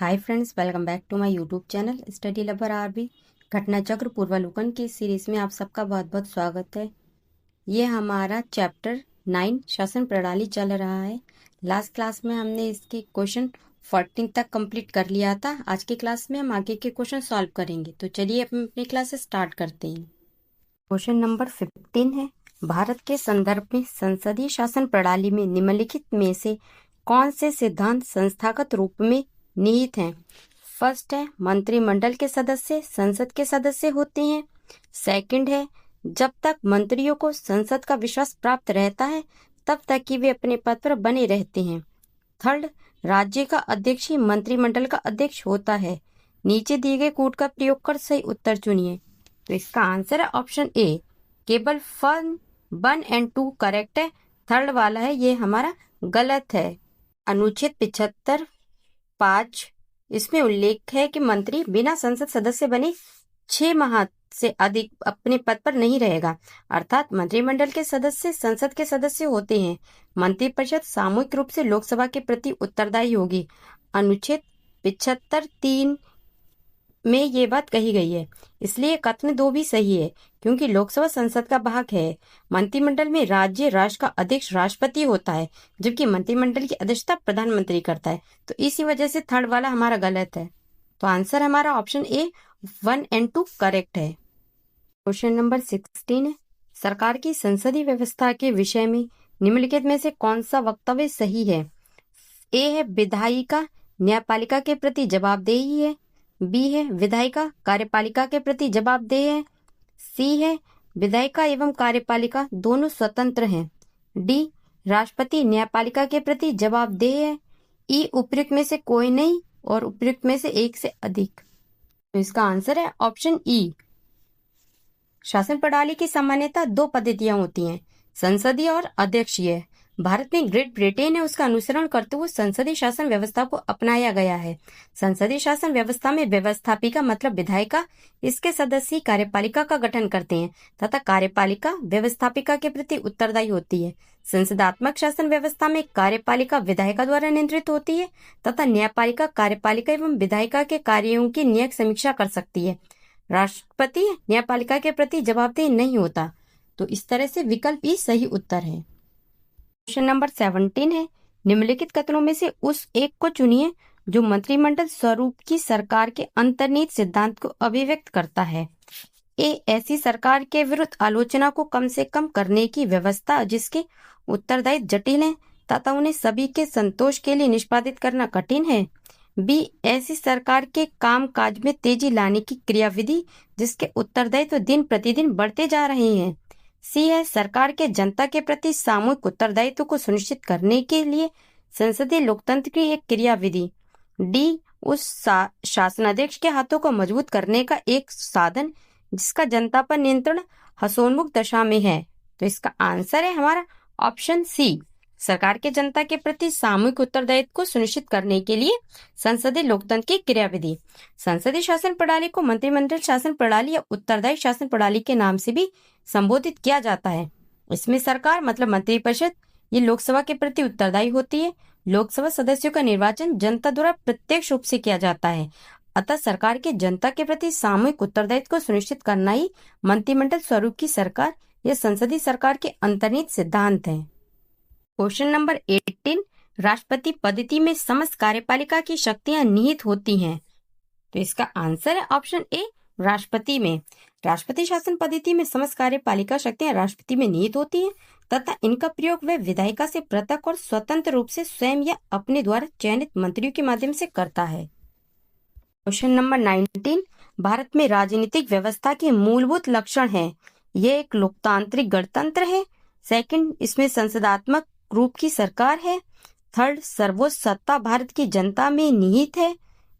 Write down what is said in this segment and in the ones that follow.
Hi friends, welcome back to my YouTube channel study lover RB. घटना चक्र पूर्वावलोकन की सीरीज में आप सबका बहुत बहुत स्वागत है। ये हमारा चैप्टर 9 शासन प्रणाली चल रहा है। लास्ट क्लास में हमने इसके क्वेश्चन 14 तक कंप्लीट कर लिया था। आज की क्लास में हम आगे के क्वेश्चन सॉल्व करेंगे। तो चलिए हम अपनी क्लास स्टार्ट करते हैं। क्वेश्चन नंबर 15 है, भारत के संदर्भ में संसदीय शासन प्रणाली में निम्नलिखित में से कौन से सिद्धांत संस्थागत रूप में निहित हैं। फर्स्ट है, मंत्रिमंडल के सदस्य संसद के सदस्य होते हैं। सेकंड है, जब तक मंत्रियों को संसद का विश्वास प्राप्त रहता है तब तक कि वे अपने पद पर बने रहते हैं। थर्ड, राज्य का अध्यक्ष ही मंत्रिमंडल का अध्यक्ष होता है। नीचे दिए गए कोड का प्रयोग कर सही उत्तर चुनिए। तो इसका आंसर है ऑप्शन ए, केवल 1 एंड 2 करेक्ट है। थर्ड वाला है ये हमारा गलत है। अनुच्छेद 75 5 इसमें उल्लेख है कि मंत्री बिना संसद सदस्य बने 6 माह से अधिक अपने पद पर नहीं रहेगा। अर्थात मंत्रिमंडल के सदस्य संसद के सदस्य होते हैं। मंत्रिपरिषद सामूहिक रूप से लोकसभा के प्रति उत्तरदायी होगी। अनुच्छेद 75 3 में ये बात कही गई है, इसलिए कथन 2 भी सही है, क्योंकि लोकसभा संसद का भाग है। मंत्रिमंडल में राज्य राष्ट्र का अध्यक्ष राष्ट्रपति होता है, जबकि मंत्रिमंडल की अध्यक्षता प्रधानमंत्री करता है। तो इसी वजह से थर्ड वाला हमारा गलत है। तो आंसर हमारा ऑप्शन ए 1 एंड 2 करेक्ट है। क्वेश्चन नंबर 16 है, सरकार की संसदीय व्यवस्था के विषय में निम्नलिखित में से कौन सा वक्तव्य सही है। ए है, विधायिका न्यायपालिका के प्रति जवाबदेही है। बी है, विधायिका कार्यपालिका के प्रति जवाबदेह है। सी है, विधायिका एवं कार्यपालिका दोनों स्वतंत्र हैं। डी, राष्ट्रपति न्यायपालिका के प्रति जवाबदेह है। ई, उपयुक्त में से कोई नहीं और उपयुक्त में से एक से अधिक। तो इसका आंसर है ऑप्शन ई। शासन प्रणाली की सामान्यतः 2 पद्धतियां होती हैं, संसदीय और अध्यक्षीय। भारत में ग्रेट ब्रिटेन ने उसका अनुसरण करते हुए संसदीय शासन व्यवस्था को अपनाया गया है। संसदीय शासन व्यवस्था में व्यवस्थापिका मतलब विधायिका, इसके सदस्य कार्यपालिका का गठन करते हैं तथा कार्यपालिका व्यवस्थापिका के प्रति उत्तरदायी होती है। संसदात्मक शासन व्यवस्था में कार्यपालिका विधायिका द्वारा नियंत्रित होती है तथा न्यायपालिका कार्यपालिका एवं विधायिका के कार्यों की न्यायिक समीक्षा कर सकती है। राष्ट्रपति न्यायपालिका के प्रति जवाबदेह नहीं होता। तो इस तरह से विकल्प ई सही उत्तर है। क्वेश्चन नंबर 17 है, निम्नलिखित कथनों में से उस एक को चुनिए जो मंत्रिमंडल स्वरूप की सरकार के अंतर्निहित सिद्धांत को अभिव्यक्त करता है। ए, ऐसी सरकार के विरुद्ध आलोचना को कम से कम करने की व्यवस्था जिसके उत्तरदायित्व जटिल हैं तथा उन्हें सभी के संतोष के लिए निष्पादित करना कठिन है। बी, ऐसी सरकार के काम काज में तेजी लाने की क्रियाविधि जिसके उत्तरदायित्व दिन प्रतिदिन बढ़ते जा रहे हैं। सी है, सरकार के जनता के प्रति सामूहिक उत्तरदायित्व को सुनिश्चित करने के लिए संसदीय लोकतंत्र की एक क्रियाविधि। डी, उस शासनाध्यक्ष के हाथों को मजबूत करने का एक साधन जिसका जनता पर नियंत्रण हसोन्मुख दशा में है। तो इसका आंसर है हमारा ऑप्शन सी, सरकार के जनता के प्रति सामूहिक उत्तरदायित्व को सुनिश्चित करने के लिए संसदीय लोकतंत्र की क्रियाविधि। संसदीय शासन प्रणाली को मंत्रिमंडल शासन प्रणाली या उत्तरदायी शासन प्रणाली के नाम से भी संबोधित किया जाता है। इसमें सरकार मतलब मंत्रिपरिषद ये लोकसभा के प्रति उत्तरदायी होती है। लोकसभा सदस्यों का निर्वाचन जनता द्वारा प्रत्यक्ष रूप से किया जाता है। अतः सरकार के जनता के प्रति सामूहिक उत्तरदायित्व को सुनिश्चित करना ही मंत्रिमंडल स्वरूप की सरकार या संसदीय सरकार के अंतर्निहित सिद्धांत है। क्वेश्चन नंबर 18, राष्ट्रपति पद्धति में समस्त कार्यपालिका की शक्तियां निहित होती हैं। तो इसका आंसर है ऑप्शन ए, राष्ट्रपति में। राष्ट्रपति शासन पद्धति में समस्त कार्यपालिका शक्तियां राष्ट्रपति में निहित होती हैं तथा इनका प्रयोग वह विधायिका से पृथक और स्वतंत्र रूप से स्वयं या अपने द्वारा चयनित मंत्रियों के माध्यम से करता है। क्वेश्चन नंबर 19, भारत में राजनीतिक व्यवस्था के मूलभूत लक्षण हैं। यह एक लोकतांत्रिक गणतंत्र है। सेकंड, इसमें संसदात्मक रूप की सरकार है। थर्ड, सर्वोच्च सत्ता भारत की जनता में निहित है।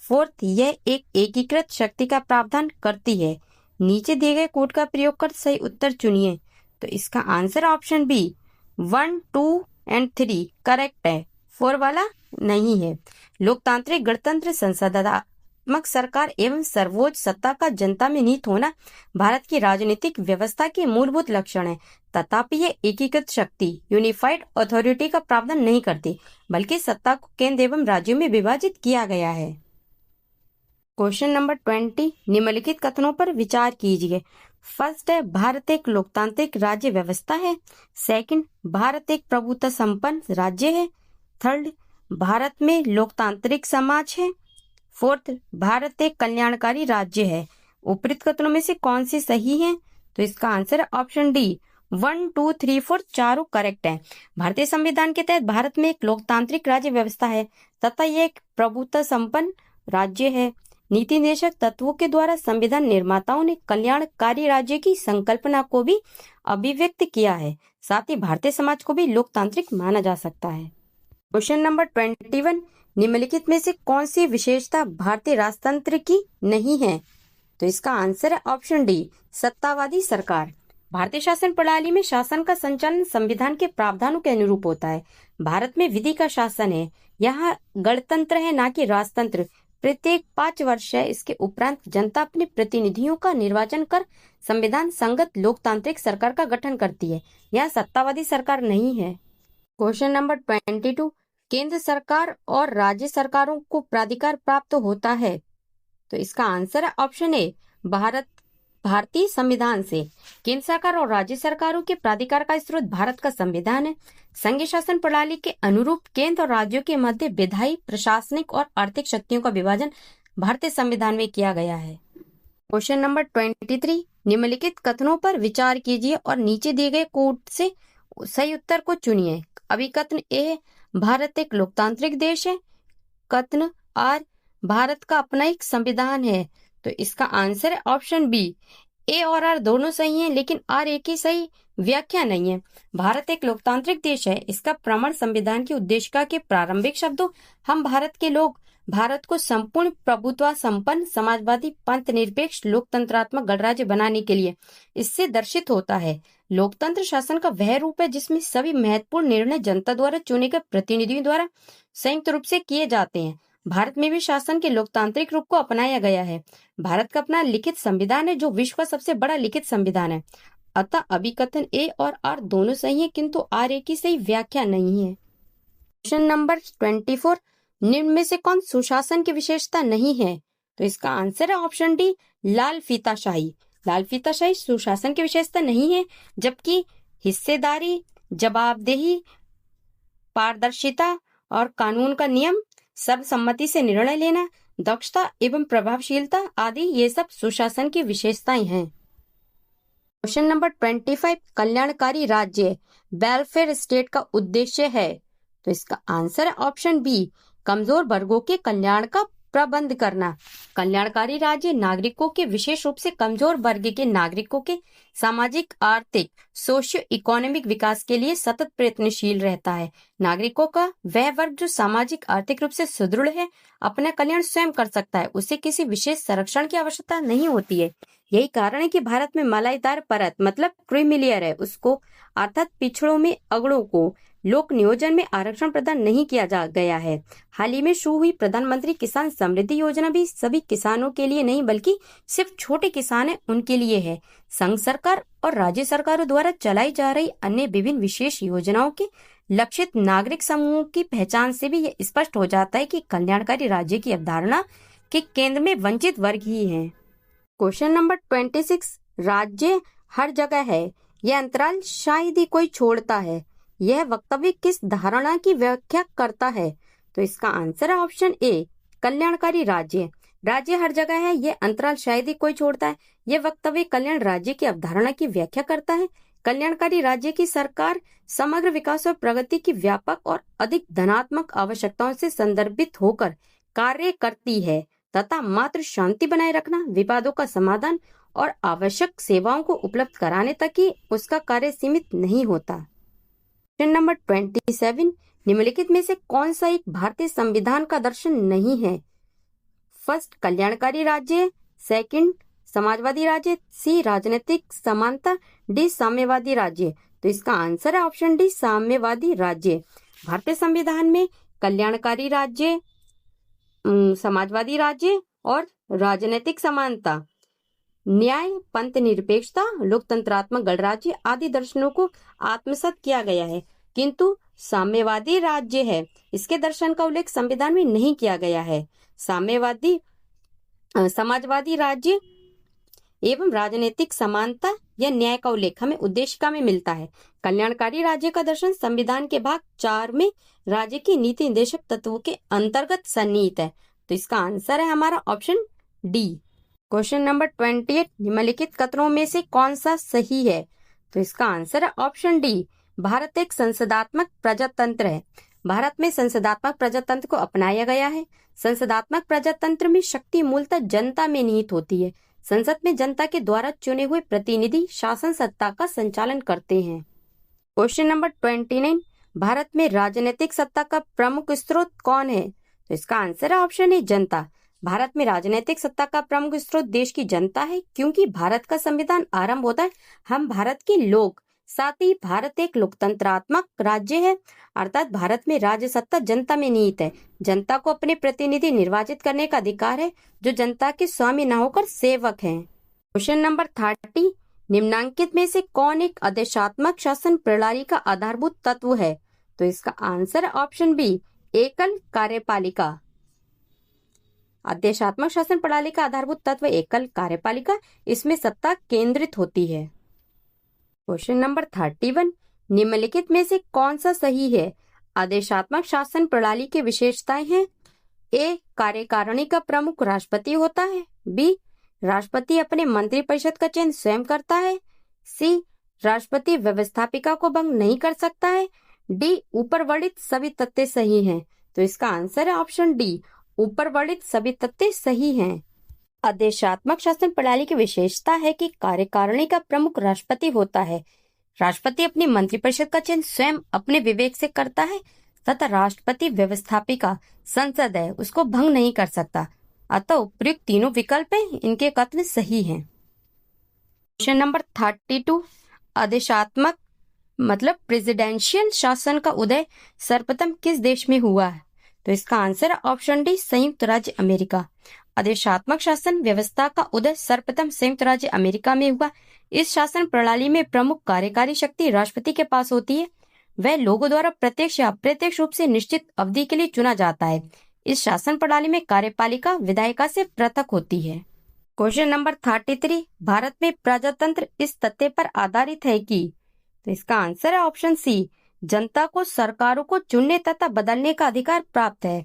फोर्थ, यह एक एकीकृत शक्ति का प्रावधान करती है। नीचे दिए गए कोड का प्रयोग कर सही उत्तर चुनिए। तो इसका answer option B 1 2 and 3 correct है। 4 वाला नहीं है। लोकतांत्रिक गणतंत्र संसदात्मक सरकार एवं सर्वोच्च सत्ता का जनता में निहित होना भारत की राजनीतिक व्यवस्था के मूलभूत लक्षण है। तथापि ये एकीकृत शक्ति यूनिफाइड अथॉरिटी का प्रावधान नहीं करती, बल्कि सत्ता को केंद्र एवं राज्यों में विभाजित किया गया है। क्वेश्चन नंबर 20, निम्नलिखित कथनों पर विचार कीजिए। फर्स्ट है, भारत एक लोकतांत्रिक राज्य व्यवस्था है। सेकंड, भारत एक प्रभुत्व संपन्न राज्य है। थर्ड, भारत में लोकतांत्रिक समाज है। फोर्थ, भारत एक कल्याणकारी राज्य है। उपरोक्त कथनों में से कौन सी सही है? तो इसका आंसर है ऑप्शन डी, 1, 2, 3, 4 चारों करेक्ट है। भारतीय संविधान के तहत भारत में एक लोकतांत्रिक राज्य व्यवस्था है तथा यह एक प्रभुत्व संपन्न राज्य है। नीति निर्देशक तत्वों के द्वारा संविधान निर्माताओं ने कल्याणकारी राज्य की संकल्पना को भी अभिव्यक्त किया है। साथ ही भारतीय समाज को भी लोकतांत्रिक माना जा सकता है। क्वेश्चन नंबर 21, निम्नलिखित में से कौन सी विशेषता भारतीय राजतंत्र की नहीं है? तो इसका आंसर है ऑप्शन डी, सत्तावादी सरकार। भारतीय शासन प्रणाली में शासन का संचालन संविधान के प्रावधानों के अनुरूप होता है। भारत में विधि का शासन है। यहाँ गणतंत्र है, ना कि राजतंत्र। प्रत्येक 5 वर्ष है। इसके उपरांत जनता अपने प्रतिनिधियों का निर्वाचन कर संविधान संगत लोकतांत्रिक सरकार का गठन करती है। यह सत्तावादी सरकार नहीं है। क्वेश्चन नंबर 22, केंद्र सरकार और राज्य सरकारों को प्राधिकार प्राप्त होता है। तो इसका आंसर है ऑप्शन ए, भारतीय संविधान से। केंद्र सरकार और राज्य सरकारों के प्राधिकार का स्रोत भारत का संविधान है। संघीय शासन प्रणाली के अनुरूप केंद्र और राज्यों के मध्य विधायी, प्रशासनिक और आर्थिक शक्तियों का विभाजन भारतीय संविधान में किया गया है। क्वेश्चन नंबर 23, निम्नलिखित कथनों पर विचार कीजिए और नीचे दिए गए कोड से सही उत्तर को चुनिए। अभी कथन ए, भारत एक लोकतांत्रिक देश है। कथन आर, भारत का अपना एक संविधान है। तो इसका आंसर है ऑप्शन बी, ए और आर दोनों सही हैं, लेकिन आर एक ही सही व्याख्या नहीं है। भारत एक लोकतांत्रिक देश है। इसका प्रमाण संविधान की उद्देशिका के प्रारंभिक शब्दों हम भारत के लोग भारत को संपूर्ण प्रभुत्व संपन्न समाजवादी पंथ निरपेक्ष लोकतंत्रात्मक गणराज्य बनाने के लिए इससे दर्शित होता है। लोकतंत्र शासन का वह रूप है जिसमें सभी महत्वपूर्ण निर्णय जनता द्वारा चुने गए प्रतिनिधियों द्वारा संयुक्त रूप से किए जाते हैं। भारत में भी शासन के लोकतांत्रिक रूप को अपनाया गया है। भारत का अपना लिखित संविधान है जो विश्व का सबसे बड़ा लिखित संविधान है। अतः अभिकथन ए और आर दोनों सही है, किंतु आर ए की सही व्याख्या नहीं है। क्वेश्चन नंबर 24, निम्न में से कौन सुशासन की विशेषता नहीं है? तो इसका आंसर है ऑप्शन डी, लाल फीताशाही। लाल फीताशाही सुशासन की विशेषता नहीं है, जबकि हिस्सेदारी, जवाबदेही, पारदर्शिता और कानून का नियम, सर्वसम्मति से निर्णय लेना, दक्षता एवं प्रभावशीलता आदि ये सब सुशासन की विशेषताएं हैं। क्वेश्चन नंबर 25, कल्याणकारी राज्य वेलफेयर स्टेट का उद्देश्य है। तो इसका आंसर है ऑप्शन बी, कमजोर वर्गों के कल्याण का प्रबंध करना। कल्याणकारी राज्य नागरिकों के, विशेष रूप से कमजोर वर्ग के नागरिकों के सामाजिक, आर्थिक, सोशियो इकोनॉमिक विकास के लिए सतत प्रयत्नशील रहता है। नागरिकों का वह वर्ग जो सामाजिक आर्थिक रूप से सुदृढ़ है, अपना कल्याण स्वयं कर सकता है। उसे किसी विशेष संरक्षण की आवश्यकता नहीं होती है। यही कारण है कि भारत में मलाईदार परत मतलब क्रीमी लेयर है, उसको अर्थात पिछड़ों में अगड़ों को लोक नियोजन में आरक्षण प्रदान नहीं किया जा गया है। हाल ही में शुरू हुई प्रधानमंत्री किसान समृद्धि योजना भी सभी किसानों के लिए नहीं बल्कि सिर्फ छोटे किसान हैं उनके लिए है। संघ सरकार और राज्य सरकारों द्वारा चलाई जा रही अन्य विभिन्न विशेष योजनाओं के लक्षित नागरिक समूहों की पहचान से भी यह स्पष्ट हो जाता है कि कल्याणकारी राज्य की अवधारणा के केंद्र में वंचित वर्ग ही है। क्वेश्चन नंबर 26, राज्य हर जगह है, यह अंतराल शायद ही कोई छोड़ता है, यह वक्तव्य किस धारणा की व्याख्या करता है? तो इसका आंसर है ऑप्शन ए, कल्याणकारी राज्य। राज्य हर जगह है, यह अंतराल शायद ही कोई छोड़ता है, यह वक्तव्य कल्याण राज्य की अवधारणा की व्याख्या करता है। कल्याणकारी राज्य की सरकार समग्र विकास और प्रगति की व्यापक और अधिक धनात्मक आवश्यकताओं से संदर्भित होकर कार्य करती है तथा मात्र शांति बनाए रखना, विवादों का समाधान और आवश्यक सेवाओं को उपलब्ध कराने तक ही उसका कार्य सीमित नहीं होता। क्वेश्चन नंबर 27, निम्नलिखित में से कौन सा एक भारतीय संविधान का दर्शन नहीं है? फर्स्ट, कल्याणकारी राज्य। सेकंड, समाजवादी राज्य। सी, राजनीतिक समानता। डी, साम्यवादी राज्य। तो इसका आंसर है ऑप्शन डी, साम्यवादी राज्य। भारतीय संविधान में कल्याणकारी राज्य, समाजवादी राज्य और राजनीतिक समानता, न्याय, पंथ निरपेक्षता, लोकतंत्रात्मक गणराज्य आदि दर्शनों को आत्मसात किया गया है, किंतु साम्यवादी राज्य है इसके दर्शन का उल्लेख संविधान में नहीं किया गया है। साम्यवादी समाजवादी राज्य एवं राजनीतिक समानता या न्याय का उल्लेख हमें उद्देशिका में मिलता है। कल्याणकारी राज्य का दर्शन संविधान के भाग 4 में राज्य की नीति निर्देशक तत्वों के अंतर्गत सन्निहित है। तो इसका आंसर है हमारा ऑप्शन डी। क्वेश्चन नंबर 28, निम्नलिखित कथनों में से कौन सा सही है? तो इसका आंसर है ऑप्शन डी। भारत एक संसदात्मक प्रजातंत्र है। भारत में संसदात्मक प्रजातंत्र को अपनाया गया है। संसदात्मक प्रजातंत्र में शक्ति मूलतः जनता में निहित होती है। संसद में जनता के द्वारा चुने हुए प्रतिनिधि शासन सत्ता का संचालन करते हैं। क्वेश्चन नंबर 29, भारत में राजनीतिक सत्ता का प्रमुख स्रोत कौन है? तो इसका आंसर है ऑप्शन ए, जनता। भारत में राजनीतिक सत्ता का प्रमुख स्रोत देश की जनता है, क्योंकि भारत का संविधान आरंभ होता है हम भारत के लोग। साथ ही भारत एक लोकतंत्रात्मक राज्य है, अर्थात भारत में राज्य सत्ता जनता में निहित है। जनता को अपने प्रतिनिधि निर्वाचित करने का अधिकार है, जो जनता के स्वामी न होकर सेवक हैं। क्वेश्चन नंबर 30, निम्नांकित में से कौन एक आदेशात्मक शासन प्रणाली का आधारभूत तत्व है? तो इसका आंसर ऑप्शन बी, एकल कार्यपालिका। आदेशात्मक शासन प्रणाली का आधारभूत तत्व एकल कार्यपालिका, इसमें सत्ता केंद्रित होती है। क्वेश्चन नंबर 31, निम्नलिखित में से कौन सा सही है? आदेशात्मक शासन प्रणाली की विशेषताएं हैं। ए, कार्यकारिणी का प्रमुख राष्ट्रपति होता है। बी, राष्ट्रपति अपने मंत्रिपरिषद का चयन स्वयं करता है। सी, राष्ट्रपति व्यवस्थापिका को भंग नहीं कर सकता है। डी, ऊपर वर्णित सभी तथ्य सही हैं। तो इसका आंसर है ऑप्शन डी, ऊपर वर्णित सभी तथ्य सही हैं। आदेशात्मक शासन प्रणाली की विशेषता है कि कार्यकारिणी का प्रमुख राष्ट्रपति होता है। राष्ट्रपति अपनी मंत्रिपरिषद का चयन स्वयं अपने विवेक से करता है तथा राष्ट्रपति व्यवस्थापिका संसद है, उसको भंग नहीं कर सकता। अतः उपयुक्त तीनों विकल्प हैं, इनके कथन सही हैं। क्वेश्चन नंबर 32, आदेशात्मक मतलब प्रेसिडेंशियल शासन का उदय सर्वप्रथम किस देश में हुआ है? तो इसका आंसर है ऑप्शन डी, संयुक्त राज्य अमेरिका। आदेशात्मक शासन व्यवस्था का उदय सर्वप्रथम संयुक्त राज्य अमेरिका में हुआ। इस शासन प्रणाली में प्रमुख कार्यकारी शक्ति राष्ट्रपति के पास होती है। वह लोगों द्वारा प्रत्यक्ष या अप्रत्यक्ष रूप से निश्चित अवधि के लिए चुना जाता है। इस शासन प्रणाली में कार्यपालिका विधायिका से पृथक होती है। क्वेश्चन नंबर 33, भारत में प्रजातंत्र इस तथ्य पर आधारित है कि? तो इसका आंसर है ऑप्शन सी, जनता को सरकारों को चुनने तथा बदलने का अधिकार प्राप्त है।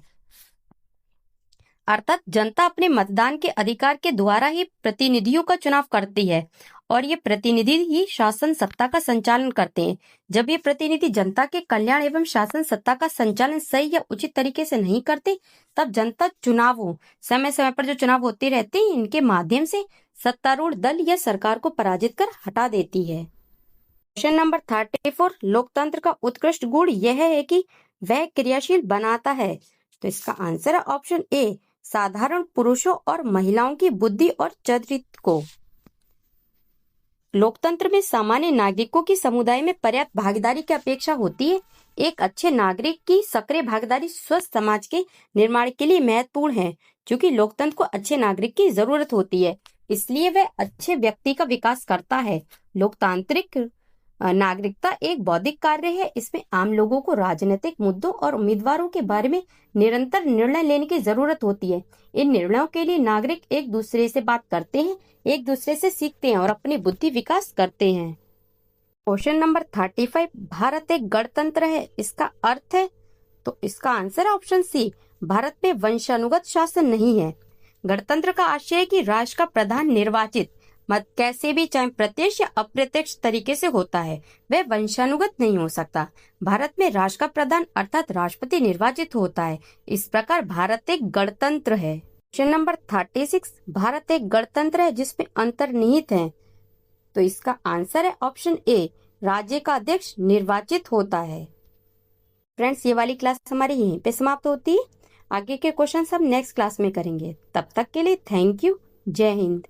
अर्थात जनता अपने मतदान के अधिकार के द्वारा ही प्रतिनिधियों का चुनाव करती है और ये प्रतिनिधि ही शासन सत्ता का संचालन करते हैं। जब ये प्रतिनिधि जनता के कल्याण एवं शासन सत्ता का संचालन सही या उचित तरीके से नहीं करते, तब जनता चुनावों समय समय पर जो चुनाव होते रहते हैं, इनके माध्यम से सत्तारूढ़ दल या सरकार को पराजित कर हटा देती है। क्वेश्चन नंबर 34, लोकतंत्र का उत्कृष्ट गुण यह है कि वह क्रियाशील बनाता है। तो इसका आंसर है ऑप्शन ए, साधारण पुरुषों और महिलाओं की बुद्धि और चरित्र को। लोकतंत्र में सामान्य नागरिकों की समुदाय में पर्याप्त भागीदारी की अपेक्षा होती है। एक अच्छे नागरिक की सक्रिय भागीदारी स्वस्थ समाज के निर्माण के लिए महत्वपूर्ण है। क्योंकि लोकतंत्र को अच्छे नागरिक की जरूरत होती है, इसलिए वह अच्छे व्यक्ति का विकास करता है। लोकतांत्रिक नागरिकता एक बौद्धिक कार्य है। इसमें आम लोगों को राजनीतिक मुद्दों और उम्मीदवारों के बारे में निरंतर निर्णय लेने की जरूरत होती है। इन निर्णयों के लिए नागरिक एक दूसरे से बात करते हैं, एक दूसरे से सीखते हैं और अपनी बुद्धि विकास करते हैं। क्वेश्चन नंबर 35, भारत एक गणतंत्र है, इसका अर्थ है? तो इसका आंसर है ऑप्शन सी, भारत में वंशानुगत शासन नहीं है। गणतंत्र का आशय है कि राष्ट्र का प्रधान निर्वाचित मत कैसे भी चाहे प्रत्यक्ष या अप्रत्यक्ष तरीके से होता है, वह वंशानुगत नहीं हो सकता। भारत में राष्ट्र का प्रधान अर्थात राष्ट्रपति निर्वाचित होता है। इस प्रकार भारत एक गणतंत्र है। क्वेश्चन नंबर 36, भारत एक गणतंत्र है जिसमें अंतर्निहित है। तो इसका आंसर है ऑप्शन ए, राज्य का अध्यक्ष निर्वाचित होता है। फ्रेंड्स, ये वाली क्लास हमारी यहीं पे समाप्त होती है। आगे के क्वेश्चन हम नेक्स्ट क्लास में करेंगे। तब तक के लिए थैंक यू। जय हिंद।